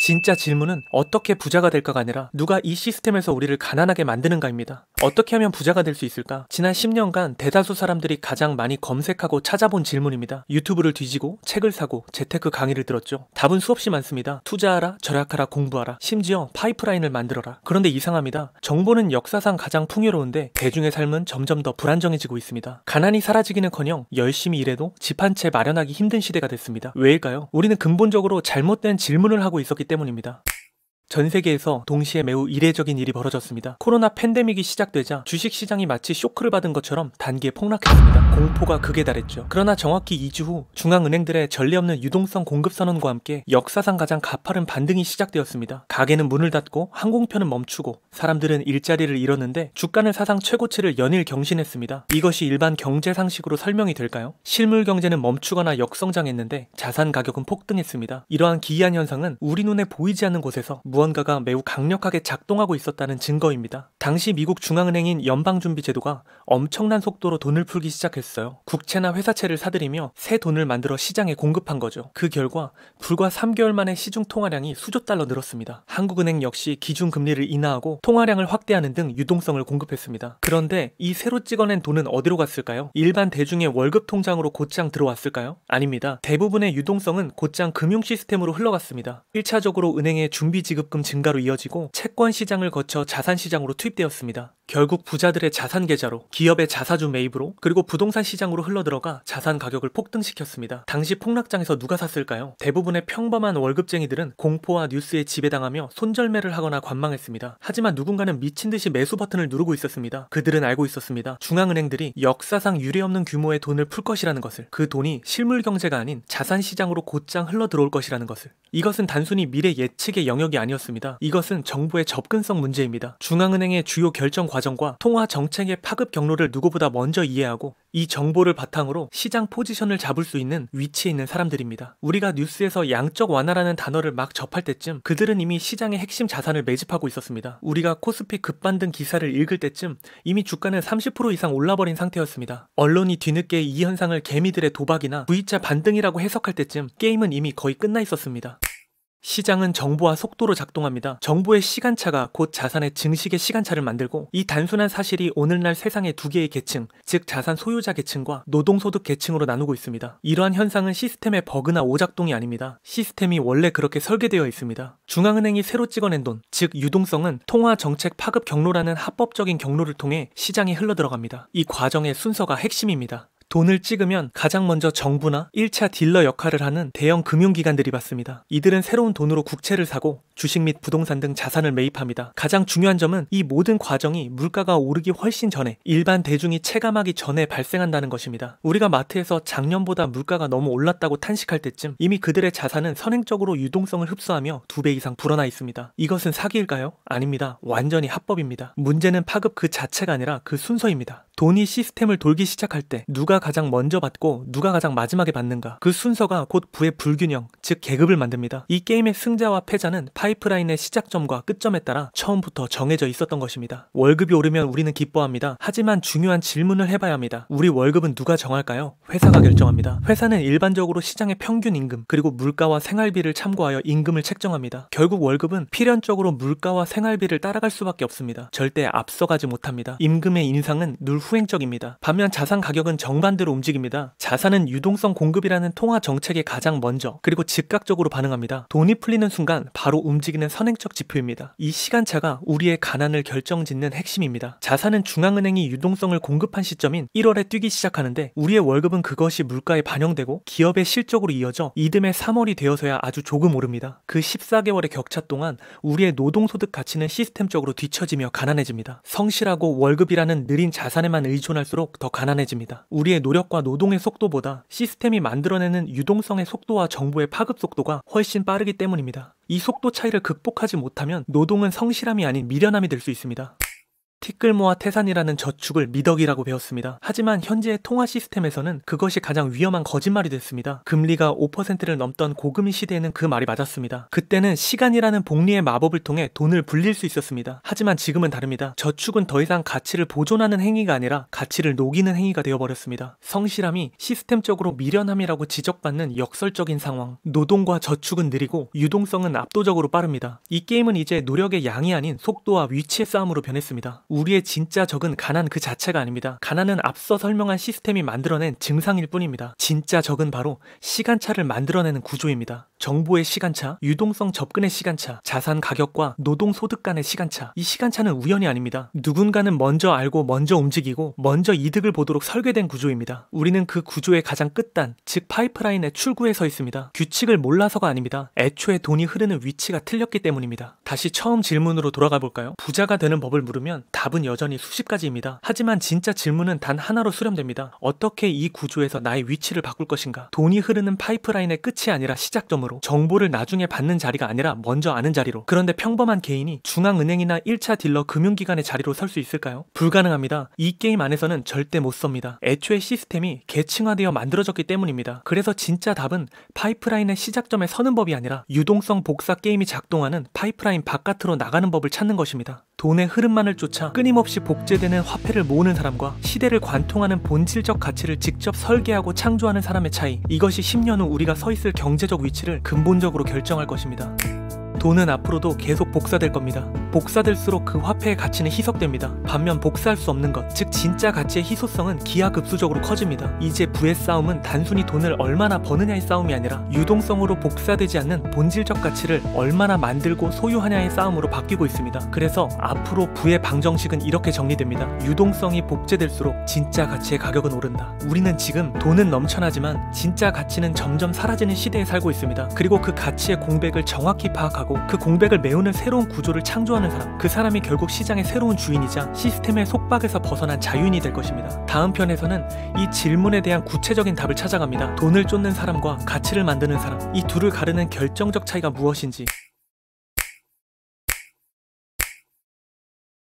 진짜 질문은 어떻게 부자가 될까가 아니라 누가 이 시스템에서 우리를 가난하게 만드는가입니다. 어떻게 하면 부자가 될 수 있을까? 지난 10년간 대다수 사람들이 가장 많이 검색하고 찾아본 질문입니다. 유튜브를 뒤지고 책을 사고 재테크 강의를 들었죠. 답은 수없이 많습니다. 투자하라, 절약하라, 공부하라, 심지어 파이프라인을 만들어라. 그런데 이상합니다. 정보는 역사상 가장 풍요로운데 대중의 삶은 점점 더 불안정해지고 있습니다. 가난이 사라지기는커녕 열심히 일해도 집 한 채 마련하기 힘든 시대가 됐습니다. 왜일까요? 우리는 근본적으로 잘못된 질문을 하고 있었기 때문입니다. 전 세계에서 동시에 매우 이례적인 일이 벌어졌습니다. 코로나 팬데믹이 시작되자 주식시장이 마치 쇼크를 받은 것처럼 단기에 폭락했습니다. 공포가 극에 달했죠. 그러나 정확히 2주 후 중앙은행들의 전례 없는 유동성 공급 선언과 함께 역사상 가장 가파른 반등이 시작되었습니다. 가게는 문을 닫고 항공편은 멈추고 사람들은 일자리를 잃었는데 주가는 사상 최고치를 연일 경신했습니다. 이것이 일반 경제 상식으로 설명이 될까요? 실물 경제는 멈추거나 역성장했는데 자산 가격은 폭등했습니다. 이러한 기이한 현상은 우리 눈에 보이지 않는 곳에서 무언가가 매우 강력하게 작동하고 있었다는 증거입니다. 당시 미국 중앙은행인 연방준비제도가 엄청난 속도로 돈을 풀기 시작했어요. 국채나 회사채를 사들이며 새 돈을 만들어 시장에 공급한 거죠. 그 결과 불과 3개월 만에 시중 통화량이 수조 달러 늘었습니다. 한국은행 역시 기준금리를 인하하고 통화량을 확대하는 등 유동성을 공급했습니다. 그런데 이 새로 찍어낸 돈은 어디로 갔을까요? 일반 대중의 월급 통장으로 곧장 들어왔을까요? 아닙니다. 대부분의 유동성은 곧장 금융 시스템으로 흘러갔습니다. 1차적으로 은행의 준비지급금 증가로 이어지고 채권 시장을 거쳐 자산 시장으로 투입되었습니다. 결국 부자들의 자산 계좌로, 기업의 자사주 매입으로, 그리고 부동산 시장으로 흘러들어가 자산 가격을 폭등시켰습니다. 당시 폭락장에서 누가 샀을까요? 대부분의 평범한 월급쟁이들은 공포와 뉴스에 지배당하며 손절매를 하거나 관망했습니다. 하지만 누군가는 미친듯이 매수 버튼을 누르고 있었습니다. 그들은 알고 있었습니다. 중앙은행들이 역사상 유례없는 규모의 돈을 풀 것이라는 것을, 그 돈이 실물 경제가 아닌 자산 시장으로 곧장 흘러들어올 것이라는 것을. 이것은 단순히 미래 예측의 영역이 아니었습니다. 이것은 정부의 접근성 문제입니다. 중앙은행의 주요 결정 과정과 통화 정책의 파급 경로를 누구보다 먼저 이해하고 이 정보를 바탕으로 시장 포지션을 잡을 수 있는 위치에 있는 사람들입니다. 우리가 뉴스에서 양적 완화라는 단어를 막 접할 때쯤 그들은 이미 시장의 핵심 자산을 매집하고 있었습니다. 우리가 코스피 급반등 기사를 읽을 때쯤 이미 주가는 30% 이상 올라버린 상태였습니다. 언론이 뒤늦게 이 현상을 개미들의 도박이나 V자 반등이라고 해석할 때쯤 게임은 이미 거의 끝나 있었습니다. 시장은 정보와 속도로 작동합니다. 정보의 시간차가 곧 자산의 증식의 시간차를 만들고 이 단순한 사실이 오늘날 세상의 두 개의 계층, 즉 자산 소유자 계층과 노동소득 계층으로 나누고 있습니다. 이러한 현상은 시스템의 버그나 오작동이 아닙니다. 시스템이 원래 그렇게 설계되어 있습니다. 중앙은행이 새로 찍어낸 돈, 즉 유동성은 통화 정책 파급 경로라는 합법적인 경로를 통해 시장에 흘러들어갑니다. 이 과정의 순서가 핵심입니다. 돈을 찍으면 가장 먼저 정부나 1차 딜러 역할을 하는 대형 금융기관들이 받습니다. 이들은 새로운 돈으로 국채를 사고 주식 및 부동산 등 자산을 매입합니다. 가장 중요한 점은 이 모든 과정이 물가가 오르기 훨씬 전에, 일반 대중이 체감하기 전에 발생한다는 것입니다. 우리가 마트에서 작년보다 물가가 너무 올랐다고 탄식할 때쯤 이미 그들의 자산은 선행적으로 유동성을 흡수하며 2배 이상 불어나 있습니다. 이것은 사기일까요? 아닙니다. 완전히 합법입니다. 문제는 파급 그 자체가 아니라 그 순서입니다. 돈이 시스템을 돌기 시작할 때 누가 가장 먼저 받고 누가 가장 마지막에 받는가, 그 순서가 곧 부의 불균형, 즉 계급을 만듭니다. 이 게임의 승자와 패자는 파이프라인의 시작점과 끝점에 따라 처음부터 정해져 있었던 것입니다. 월급이 오르면 우리는 기뻐합니다. 하지만 중요한 질문을 해봐야 합니다. 우리 월급은 누가 정할까요? 회사가 결정합니다. 회사는 일반적으로 시장의 평균 임금, 그리고 물가와 생활비를 참고하여 임금을 책정합니다. 결국 월급은 필연적으로 물가와 생활비를 따라갈 수밖에 없습니다. 절대 앞서가지 못합니다. 임금의 인상은 늘 후행적입니다. 반면 자산 가격은 정반대로 움직입니다. 자산은 유동성 공급이라는 통화 정책에 가장 먼저, 그리고 즉각적으로 반응합니다. 돈이 풀리는 순간 바로 움직이는 선행적 지표입니다. 이 시간차가 우리의 가난을 결정짓는 핵심입니다. 자산은 중앙은행이 유동성을 공급한 시점인 1월에 뛰기 시작하는데 우리의 월급은 그것이 물가에 반영되고 기업의 실적으로 이어져 이듬해 3월이 되어서야 아주 조금 오릅니다. 그 14개월의 격차 동안 우리의 노동소득 가치는 시스템적으로 뒤처지며 가난해집니다. 성실하고 월급이라는 느린 자산에만 의존할수록 더 가난해집니다. 우리의 노력과 노동의 속도보다 시스템이 만들어내는 유동성의 속도와 정보의 파급 속도가 훨씬 빠르기 때문입니다. 이 속도 차이를 극복하지 못하면 노동은 성실함이 아닌 미련함이 될 수 있습니다. 티끌 모아 태산이라는 저축을 미덕이라고 배웠습니다. 하지만 현재의 통화 시스템에서는 그것이 가장 위험한 거짓말이 됐습니다. 금리가 5%를 넘던 고금리 시대에는 그 말이 맞았습니다. 그때는 시간이라는 복리의 마법을 통해 돈을 불릴 수 있었습니다. 하지만 지금은 다릅니다. 저축은 더 이상 가치를 보존하는 행위가 아니라 가치를 녹이는 행위가 되어버렸습니다. 성실함이 시스템적으로 미련함이라고 지적받는 역설적인 상황. 노동과 저축은 느리고 유동성은 압도적으로 빠릅니다. 이 게임은 이제 노력의 양이 아닌 속도와 위치의 싸움으로 변했습니다. 우리의 진짜 적은 가난 그 자체가 아닙니다. 가난은 앞서 설명한 시스템이 만들어낸 증상일 뿐입니다. 진짜 적은 바로 시간차를 만들어내는 구조입니다. 정보의 시간차, 유동성 접근의 시간차, 자산 가격과 노동 소득 간의 시간차. 이 시간차는 우연이 아닙니다. 누군가는 먼저 알고 먼저 움직이고 먼저 이득을 보도록 설계된 구조입니다. 우리는 그 구조의 가장 끝단, 즉 파이프라인의 출구에 서 있습니다. 규칙을 몰라서가 아닙니다. 애초에 돈이 흐르는 위치가 틀렸기 때문입니다. 다시 처음 질문으로 돌아가 볼까요? 부자가 되는 법을 물으면 답은 여전히 수십 가지입니다. 하지만 진짜 질문은 단 하나로 수렴됩니다. 어떻게 이 구조에서 나의 위치를 바꿀 것인가? 돈이 흐르는 파이프라인의 끝이 아니라 시작점으로, 정보를 나중에 받는 자리가 아니라 먼저 아는 자리로. 그런데 평범한 개인이 중앙은행이나 1차 딜러 금융기관의 자리로 설 수 있을까요? 불가능합니다. 이 게임 안에서는 절대 못 섭니다. 애초에 시스템이 계층화되어 만들어졌기 때문입니다. 그래서 진짜 답은 파이프라인의 시작점에 서는 법이 아니라 유동성 복사 게임이 작동하는 파이프라인 바깥으로 나가는 법을 찾는 것입니다. 돈의 흐름만을 쫓아 끊임없이 복제되는 화폐를 모으는 사람과 시대를 관통하는 본질적 가치를 직접 설계하고 창조하는 사람의 차이. 이것이 10년 후 우리가 서 있을 경제적 위치를 근본적으로 결정할 것입니다. 돈은 앞으로도 계속 복사될 겁니다. 복사될수록 그 화폐의 가치는 희석됩니다. 반면 복사할 수 없는 것, 즉 진짜 가치의 희소성은 기하급수적으로 커집니다. 이제 부의 싸움은 단순히 돈을 얼마나 버느냐의 싸움이 아니라 유동성으로 복사되지 않는 본질적 가치를 얼마나 만들고 소유하냐의 싸움으로 바뀌고 있습니다. 그래서 앞으로 부의 방정식은 이렇게 정리됩니다. 유동성이 복제될수록 진짜 가치의 가격은 오른다. 우리는 지금 돈은 넘쳐나지만 진짜 가치는 점점 사라지는 시대에 살고 있습니다. 그리고 그 가치의 공백을 정확히 파악하고 그 공백을 메우는 새로운 구조를 창조하는 사람, 그 사람이 결국 시장의 새로운 주인이자 시스템의 속박에서 벗어난 자유인이 될 것입니다. 다음 편에서는 이 질문에 대한 구체적인 답을 찾아갑니다. 돈을 쫓는 사람과 가치를 만드는 사람, 이 둘을 가르는 결정적 차이가 무엇인지.